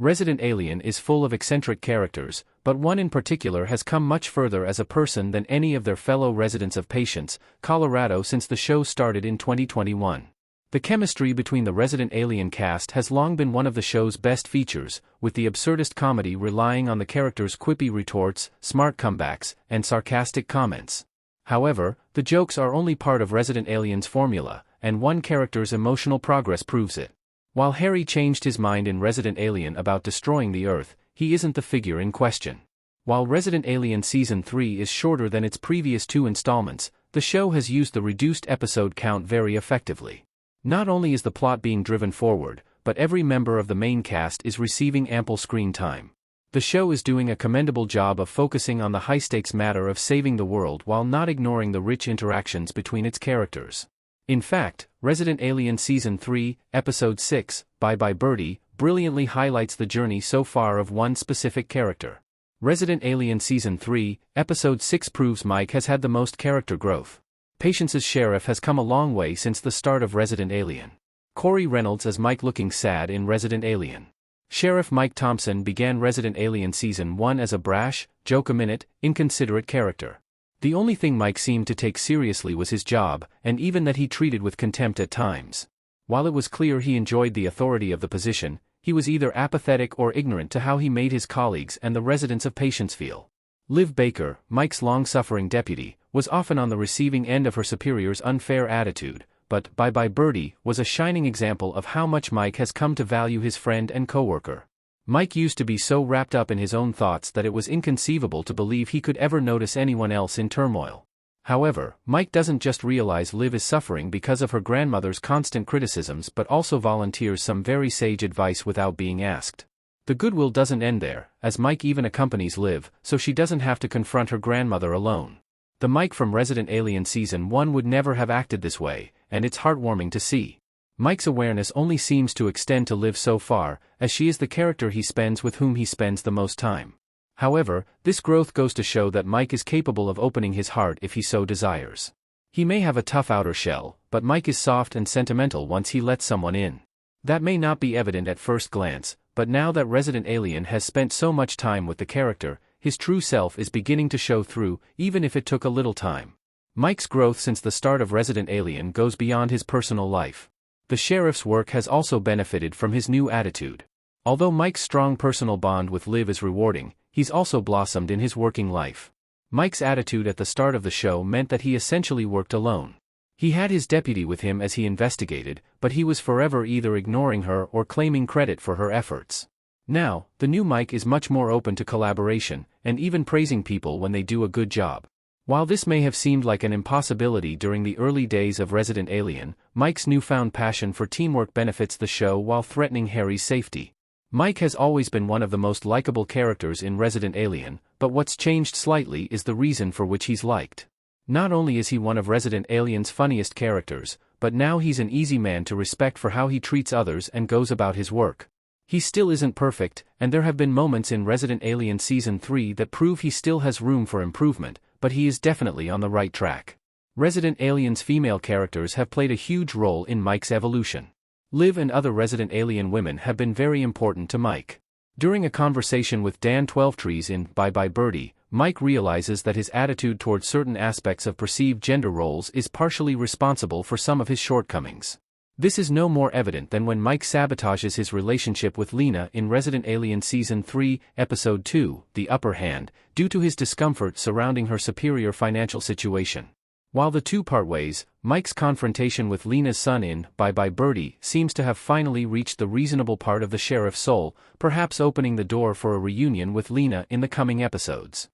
Resident Alien is full of eccentric characters, but one in particular has come much further as a person than any of their fellow residents of Patience, Colorado since the show started in 2021. The chemistry between the Resident Alien cast has long been one of the show's best features, with the absurdist comedy relying on the characters' quippy retorts, smart comebacks, and sarcastic comments. However, the jokes are only part of Resident Alien's formula, and one character's emotional progress proves it. While Harry changed his mind in Resident Alien about destroying the Earth, he isn't the figure in question. While Resident Alien Season 3 is shorter than its previous 2 installments, the show has used the reduced episode count very effectively. Not only is the plot being driven forward, but every member of the main cast is receiving ample screen time. The show is doing a commendable job of focusing on the high-stakes matter of saving the world while not ignoring the rich interactions between its characters. In fact, Resident Alien Season 3, Episode 6, Bye Bye Birdie, brilliantly highlights the journey so far of one specific character. Resident Alien Season 3, Episode 6 proves Mike has had the most character growth. Patience's sheriff has come a long way since the start of Resident Alien. Corey Reynolds as Mike looking sad in Resident Alien. Sheriff Mike Thompson began Resident Alien Season 1 as a brash, joke-a-minute, inconsiderate character. The only thing Mike seemed to take seriously was his job, and even that he treated with contempt at times. While it was clear he enjoyed the authority of the position, he was either apathetic or ignorant to how he made his colleagues and the residents of Patience feel. Liv Baker, Mike's long-suffering deputy, was often on the receiving end of her superior's unfair attitude, but Bye Bye Birdie was a shining example of how much Mike has come to value his friend and coworker. Mike used to be so wrapped up in his own thoughts that it was inconceivable to believe he could ever notice anyone else in turmoil. However, Mike doesn't just realize Liv is suffering because of her grandmother's constant criticisms but also volunteers some very sage advice without being asked. The goodwill doesn't end there, as Mike even accompanies Liv, so she doesn't have to confront her grandmother alone. The Mike from Resident Alien Season 1 would never have acted this way, and it's heartwarming to see. Mike's awareness only seems to extend to Liv so far, as she is the character he spends with whom he spends the most time. However, this growth goes to show that Mike is capable of opening his heart if he so desires. He may have a tough outer shell, but Mike is soft and sentimental once he lets someone in. That may not be evident at first glance, but now that Resident Alien has spent so much time with the character, his true self is beginning to show through, even if it took a little time. Mike's growth since the start of Resident Alien goes beyond his personal life. The sheriff's work has also benefited from his new attitude. Although Mike's strong personal bond with Liv is rewarding, he's also blossomed in his working life. Mike's attitude at the start of the show meant that he essentially worked alone. He had his deputy with him as he investigated, but he was forever either ignoring her or claiming credit for her efforts. Now, the new Mike is much more open to collaboration, and even praising people when they do a good job. While this may have seemed like an impossibility during the early days of Resident Alien, Mike's newfound passion for teamwork benefits the show while threatening Harry's safety. Mike has always been one of the most likable characters in Resident Alien, but what's changed slightly is the reason for which he's liked. Not only is he one of Resident Alien's funniest characters, but now he's an easy man to respect for how he treats others and goes about his work. He still isn't perfect, and there have been moments in Resident Alien Season 3 that prove he still has room for improvement, but he is definitely on the right track. Resident Alien's female characters have played a huge role in Mike's evolution. Liv and other Resident Alien women have been very important to Mike. During a conversation with Dan Twelvetrees in Bye Bye Birdie, Mike realizes that his attitude toward certain aspects of perceived gender roles is partially responsible for some of his shortcomings. This is no more evident than when Mike sabotages his relationship with Lena in Resident Alien Season 3, Episode 2, The Upper Hand, due to his discomfort surrounding her superior financial situation. While the two part ways, Mike's confrontation with Lena's son in Bye Bye Birdie seems to have finally reached the reasonable part of the sheriff's soul, perhaps opening the door for a reunion with Lena in the coming episodes.